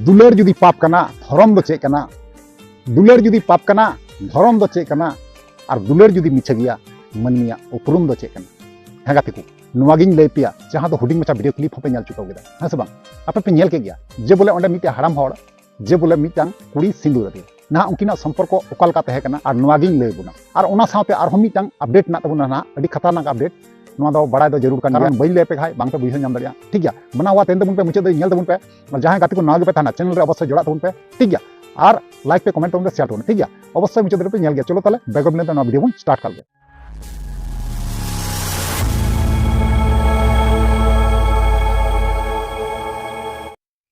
दुलर जुदी पाप कना धर्म दो चेक कना दुलर जुदी पाप कना धर्म दो चेक कना और दुलर जुदी मिछा गया मनमिया उपरुम दो चेक कना हाँ गाते को नुआगिन लय पिया जहाँ तो हुडिंग मचा वीडियो क्लिप होपे नेल चुकाव गेदा हाँ से बांग आपे पे नेल के गया जे बोले ओंडे मिटे हराम हड़ जे बोले मिटांग कुड़ी सिंदूर दे ना उनकिना संपर्क ओकाल का तहे कना और नुआगिन लय बुना और ओना साथे आरहों मिटांग अपडेट ना तबुना ना अडी खतरनाक अपडेट नोआ दो बड़ाई दो जरूर कारण बई ले पे खाय बांग पे बुझे नाम दरिया ठीक गया बनावा तेन तबुन पे मुचे दो नेल तबुन पे और जहां गाते को नाग पे थाना चैनल रे अवश्य जोड़ा तबुन पे ठीक गया और लाइक पे कमेंट तबुन पे शेयर तबुन ठीक गया अवश्य मुचे दो पे नेल गया चलो ताले बैकअप लेते ना वीडियो बन स्टार्ट कर गया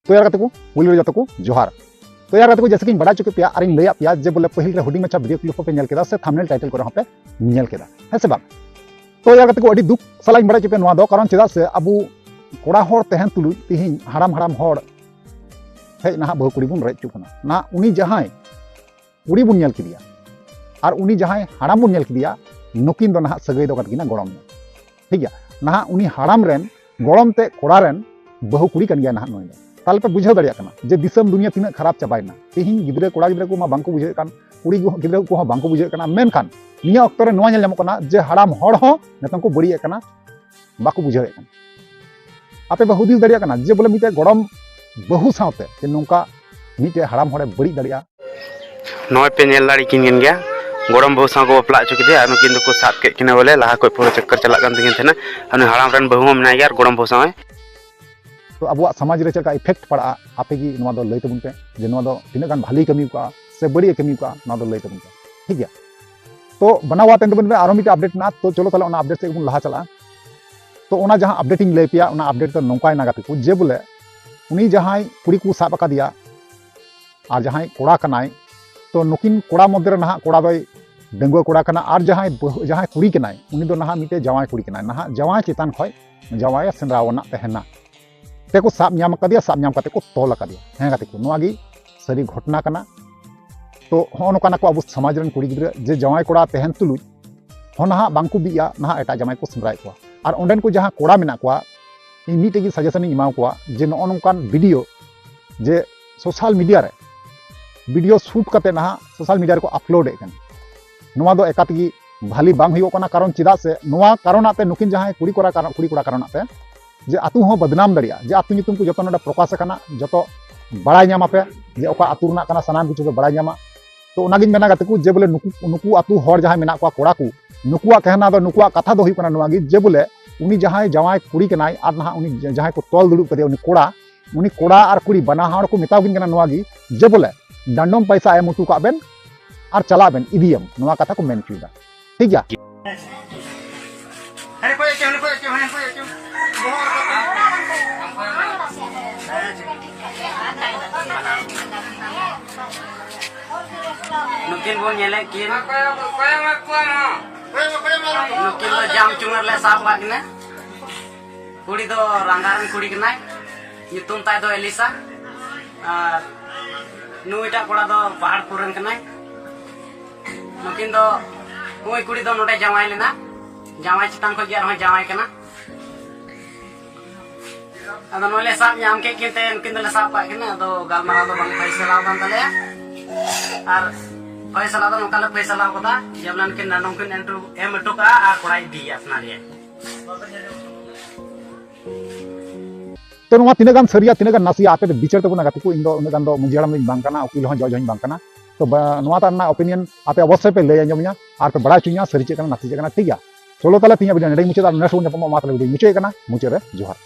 तो यार गाते को पुलिस जाते को जोहार तो यार गाते को जैसे कि बड़ा चुके पिया और लैया पिया जे बोले पहिल रे हुडिंग मचा वीडियो क्लिप पे नेल केदा से थंबनेल टाइटल को पे नेल केदा है से बांग तो यार गाते को अड़ी दुख सलाई बड़ा चुके नोआ दो कारण चेदा से अबु कोड़ा होड़ तेहन तुलु तिहिन हराम हराम होड़ हे ना बहु कुड़ी बुन रज चुकना ना उनी जहां कुड़ी बुन नेल किदिया और उनी जहां हराम बुन नेल किदिया नुकिन दो ना सगई दो कतना गड़म ठीक गया ना उनी हराम रेन गड़म ते कोड़ा रेन बहु कुड़ी कन गया ना नोय ताल पे बुझाव दड़िया कना जे दिसम दुनिया तीना खराब चाबायना तिहिन गिद्रे कोड़ा गिद्रे को मा बांको बुझे कान कुड़ी गिद्रे को बांको बुझे काना मेन खान निया अक्तो रे नोआ नेल जामो कना जे हराम होड़ हो नेतन को बड़िए कना बाको बुझावे कना आपे बहुदिस दड़िया कना जे बोले मिटे गड़म बहु सावते जे नोंका मिटे हराम होड़े बड़ी दड़िया नोय पे नेल दाड़ी किन गया गड़म बहु साव को बपला चुके दे आनो किन को साथ के किना बोले लाहा कोई पूरा चक्कर चला कान तिगिन थेना अनु हराम रन बहु मना यार गड़म बहु साव तो अब समाज रे चलका इफेक्ट पड़ा आपे की नोआ दो लय तबुन पे जे नोआ दो तिना गान भाली कमी का से बड़ी कमी का नोआ दो लय तबुन पे ठीक गया तो बनावा तेन तबुन पे आरो मिटे अपडेट ना तो चलो ताले ओना अपडेट से बुन लहा चला तो ओना जहां अपडेटिंग लय पिया ओना अपडेट तो नोंकाय ना गाते को जे बोले उनी जहां कुड़ी को साब का दिया और जहां कोड़ा कनाय तो नुकिन कोड़ा मध्य रे ना कोड़ा दोय डेंगुआ कोड़ा कना और जहां कुड़ी कनाय उनी दो ना मिटे जवाय कुड़ी कनाय ना जवाय चितान खय जवाय सेंद्रावना तहना तेको साब नाम कदिया साब नाम कते को तोल कदिया हैं गाते को नोआगी सरी घटना कना तो होनो काना को अब समाज रन कुड़ी गिद्रा जे जवाय कोड़ा तहन तुलु होना बांकु बिया ना एटा जमाय को सेंद्राय को और ओंडेन को जहां कोड़ा मेना को इन मिटे की सजेशन इमाव को जे नो नोकान वीडियो जे सोशल मीडिया रे वीडियो शूट करते ना सोशल मीडिया को अपलोड एकन नोआ दो एकातगी भाली बांग हुयो कना कारण चिदा से नोआ कारणते नुकिन जहां कुड़ी कोड़ा कारणते जे आतु हो बदनाम दड़िया जे आतु नितुम को जतो नडा प्रकाश कना जतो बड़ाय न्यामा पे जे ओका आतु रना कना सनाम किछु बड़ाय न्यामा तो ओनागिन मेना गाते को जे बोले नुकु आतु हर जहां मेना को कोड़ा को नुकुआ कहना दो नुकुआ कथा दो हुई कना नोआगी जे बोले उनी जहां जवाय कुड़ी कनाय और ना उनी जहां को तोल दुड़ुब कदे उनी कोड़ा और कुड़ी बना हाड़ को मेतागिन कना नोआगी जे बोले दंडम पैसा एम उतु का बेन और चला बेन इदियम नोआ कथा को मेन चुदा ठीक गया नुकिन बो नेले किन नुकिन दो जाम चुंगर ले साफ बागने कुड़ी दो रंगारन कुड़ी कनाय नितुम ताय दो एलिसा और नुइटा कोड़ा दो पहाड़ पुरन कनाय नुकिन दो कोई कुड़ी दो नोटे जमाय लेना जमाय चितान को गिया रहा जमाय कना अदो नोले साफ नाम के किनते नुकिन दो ले साफ पा कना अदो गालमारा दो बंग फैसला बन तले और फैसला तो नोकाले फैसला कोदा जबलन के ननोंकिन एंट्रो एम टोका आ कोड़ाई दी अपना लिए तो नोआ तिना गान सरिया तिना गान नासिया आपे बिचार तबुना गाते को इंदो उन गान दो मुजियाड़म लिन बांग कना उकिल हो जज बांग कना तो नोआ ताना ओपिनियन आपे अवश्य पे लय अंजमया और पे बड़ा चुनिया सरी चे कना नासी चे कना ठीक गया चलो ताले तिया वीडियो नेडे मुचे दा नेक्स्ट वन मा ताले वीडियो मुचे कना मुचे रे जोहार।